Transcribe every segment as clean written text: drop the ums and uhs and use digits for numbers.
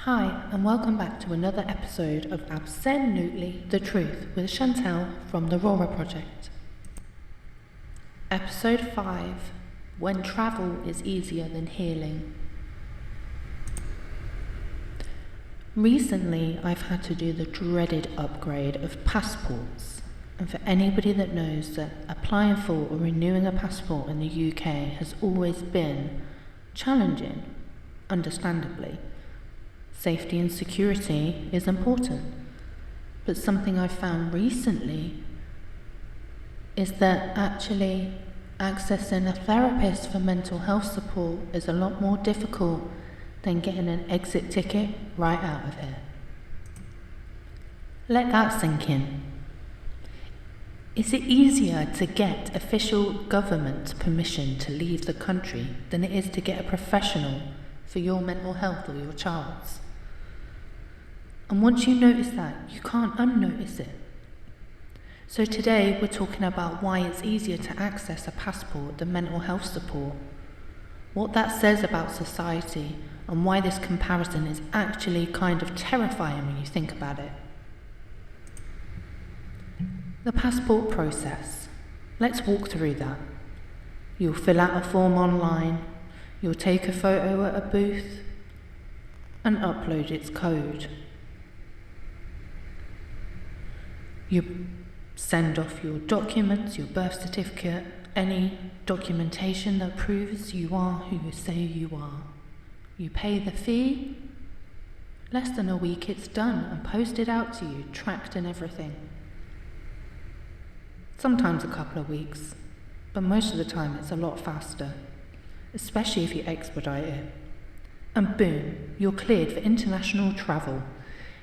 Hi, and welcome back to another episode of Absolutely the Truth with Chantal from the Rora Project. Episode 5, When Travel is Easier Than Healing. Recently, I've had to do the dreaded upgrade of passports. And for anybody that knows that applying for or renewing a passport in the UK has always been challenging, understandably. Safety and security is important, but something I've found recently is that actually accessing a therapist for mental health support is a lot more difficult than getting an exit ticket right out of here. Let that sink in. Is it easier to get official government permission to leave the country than it is to get a professional for your mental health or your child's? And once you notice that, you can't unnotice it. So today we're talking about why it's easier to access a passport than mental health support, what that says about society, and why this comparison is actually kind of terrifying when you think about it. The passport process. Let's walk through that. You'll fill out a form online, you'll take a photo at a booth, and upload its code. You send off your documents, your birth certificate, any documentation that proves you are who you say you are. You pay the fee, less than a week it's done and posted out to you, tracked and everything. Sometimes a couple of weeks, but most of the time it's a lot faster, especially if you expedite it. And boom, you're cleared for international travel.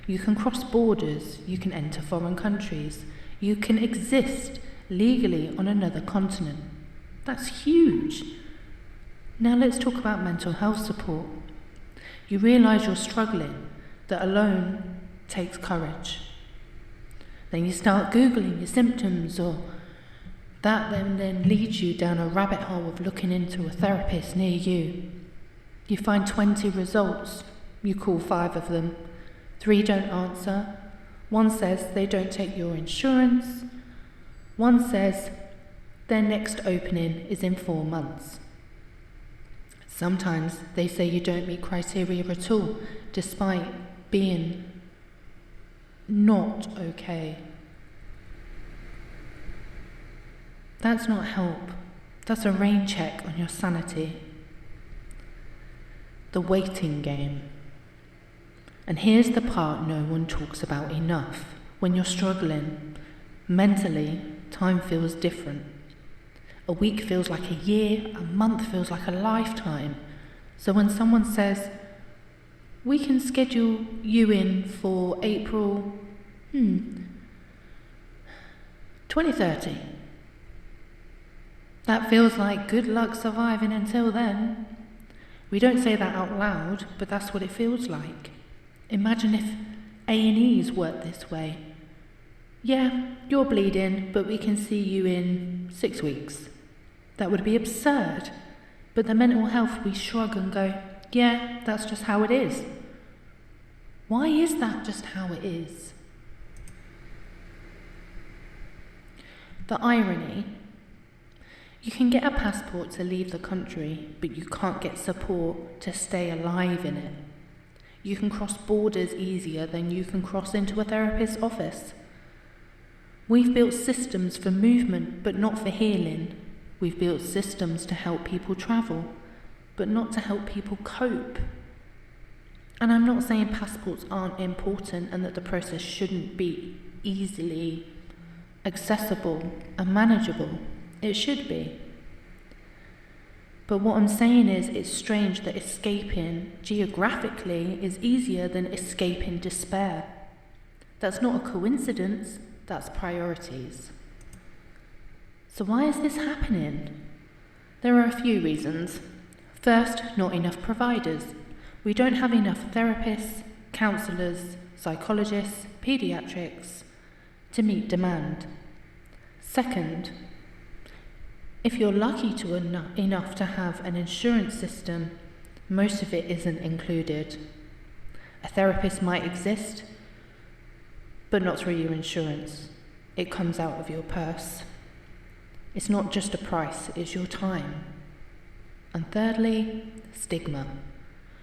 You can cross borders, you can enter foreign countries, you can exist legally on another continent. That's huge. Now let's talk about mental health support. You realise you're struggling, that alone takes courage. Then you start Googling your symptoms, or that then leads you down a rabbit hole of looking into a therapist near you. You find 20 results, you call 5 of them. 3 don't answer. 1 says they don't take your insurance. 1 says their next opening is in 4 months. Sometimes they say you don't meet criteria at all, despite being not okay. That's not help. That's a rain check on your sanity. The waiting game. And here's the part no one talks about enough. When you're struggling, mentally, time feels different. A week feels like a year, a month feels like a lifetime. So when someone says, we can schedule you in for April 2030. That feels like good luck surviving until then. We don't say that out loud, but that's what it feels like. Imagine if A&Es worked this way. Yeah, you're bleeding, but we can see you in 6 weeks. That would be absurd. But the mental health, we shrug and go, yeah, that's just how it is. Why is that just how it is? The irony. You can get a passport to leave the country, but you can't get support to stay alive in it. You can cross borders easier than you can cross into a therapist's office. We've built systems for movement, but not for healing. We've built systems to help people travel, but not to help people cope. And I'm not saying passports aren't important and that the process shouldn't be easily accessible and manageable. It should be. But what I'm saying is, it's strange that escaping geographically is easier than escaping despair. That's not a coincidence, that's priorities. So why is this happening? There are a few reasons. First, not enough providers. We don't have enough therapists, counsellors, psychologists, paediatrics to meet demand. Second, if you're lucky enough to have an insurance system, most of it isn't included. A therapist might exist, but not through your insurance. It comes out of your purse. It's not just a price, it's your time. And thirdly, stigma.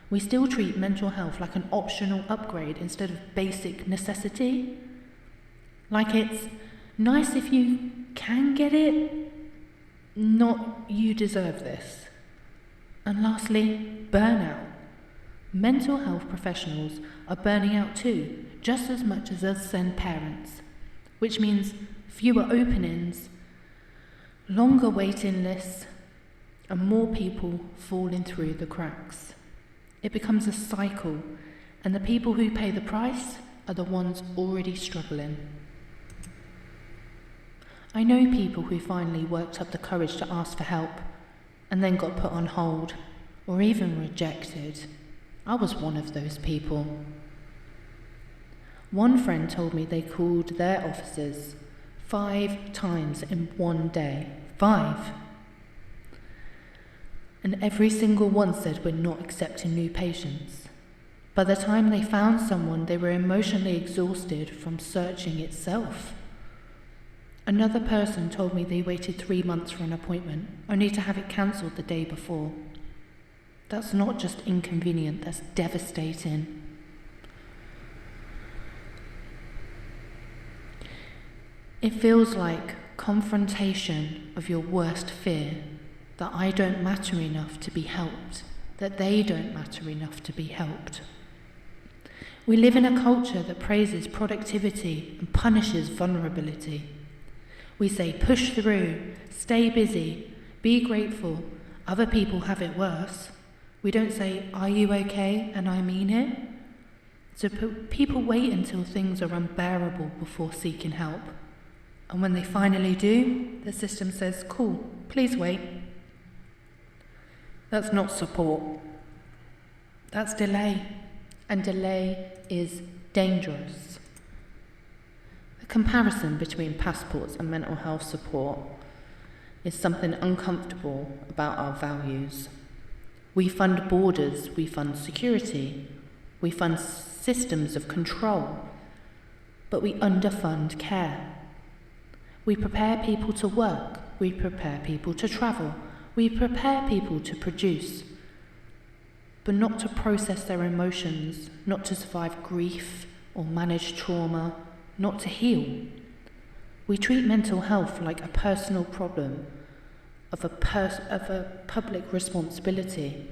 We still treat mental health like an optional upgrade instead of basic necessity. Like it's nice if you can get it, not you deserve this. And lastly, burnout. Mental health professionals are burning out too, just as much as us send parents, which means fewer openings, longer waiting lists, and more people falling through the cracks. It becomes a cycle, and the people who pay the price are the ones already struggling. I know people who finally worked up the courage to ask for help, and then got put on hold, or even rejected. I was one of those people. One friend told me they called their offices 5 times in one day. 5. And every single one said, "We're not accepting new patients." By the time they found someone, they were emotionally exhausted from searching itself. Another person told me they waited 3 months for an appointment, only to have it cancelled the day before. That's not just inconvenient, that's devastating. It feels like confrontation of your worst fear, that I don't matter enough to be helped, that they don't matter enough to be helped. We live in a culture that praises productivity and punishes vulnerability. We say push through, stay busy, be grateful, other people have it worse. We don't say, are you okay, and I mean it. So people wait until things are unbearable before seeking help. And when they finally do, the system says, cool, please wait. That's not support. That's delay. And delay is dangerous. The comparison between passports and mental health support is something uncomfortable about our values. We fund borders, we fund security, we fund systems of control, but we underfund care. We prepare people to work, we prepare people to travel, we prepare people to produce, but not to process their emotions, not to survive grief or manage trauma, not to heal. We treat mental health like a personal problem of a public responsibility.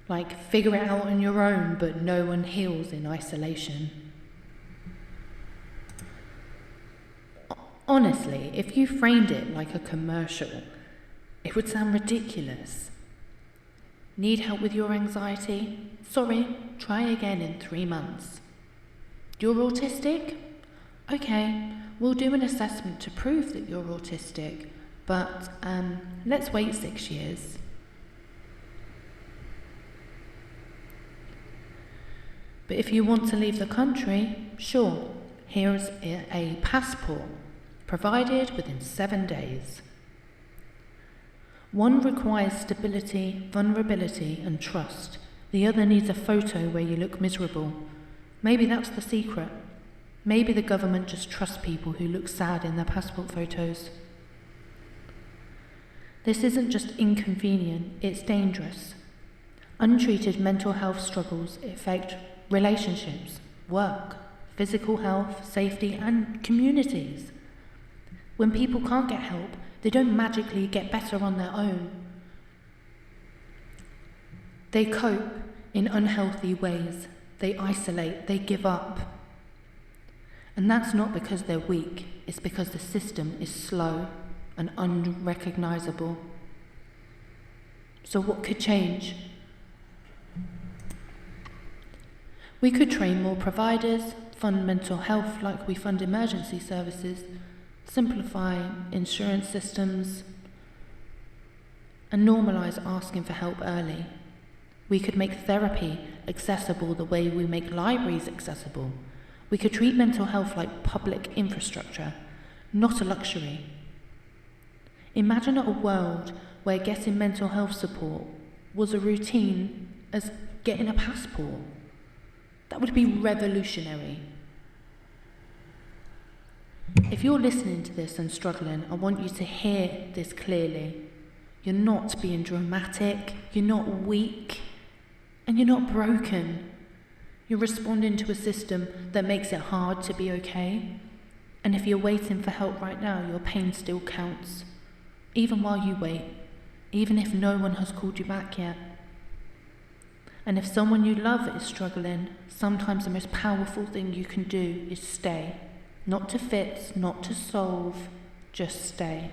Like figure it out on your own, but no one heals in isolation. Honestly, if you framed it like a commercial, it would sound ridiculous. Need help with your anxiety? Sorry, try again in 3 months. You're autistic? Okay, we'll do an assessment to prove that you're autistic, but let's wait 6 years. But if you want to leave the country, sure, here's a passport, provided within 7 days. One requires stability, vulnerability, and trust. The other needs a photo where you look miserable. Maybe that's the secret. Maybe the government just trusts people who look sad in their passport photos. This isn't just inconvenient, it's dangerous. Untreated mental health struggles affect relationships, work, physical health, safety, and communities. When people can't get help, they don't magically get better on their own. They cope in unhealthy ways. They isolate, they give up. And that's not because they're weak, it's because the system is slow and unrecognisable. So what could change? We could train more providers, fund mental health like we fund emergency services, simplify insurance systems, and normalise asking for help early. We could make therapy accessible the way we make libraries accessible. We could treat mental health like public infrastructure, not a luxury. Imagine a world where getting mental health support was a routine as getting a passport. That would be revolutionary. If you're listening to this and struggling, I want you to hear this clearly. You're not being dramatic, you're not weak, and you're not broken. You're responding to a system that makes it hard to be okay. And if you're waiting for help right now, your pain still counts. Even while you wait, even if no one has called you back yet. And if someone you love is struggling, sometimes the most powerful thing you can do is stay. Not to fix, not to solve, just stay.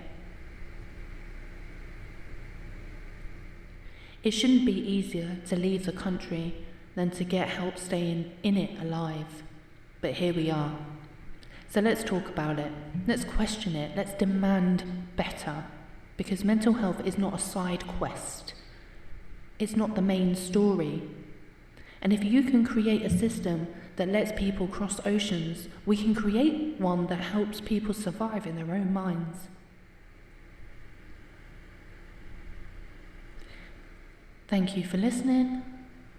It shouldn't be easier to leave the country than to get help staying in it alive. But here we are. So let's talk about it. Let's question it. Let's demand better. Because mental health is not a side quest. It's not the main story. And if you can create a system that lets people cross oceans, we can create one that helps people survive in their own minds. Thank you for listening.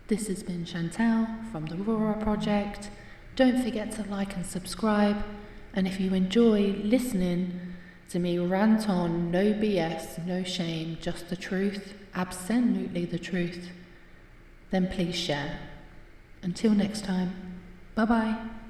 This has been Chantal from the Rora Project. Don't forget to like and subscribe. And if you enjoy listening to me rant on, no BS, no shame, just the truth, absolutely the truth, then please share. Until next time, bye-bye.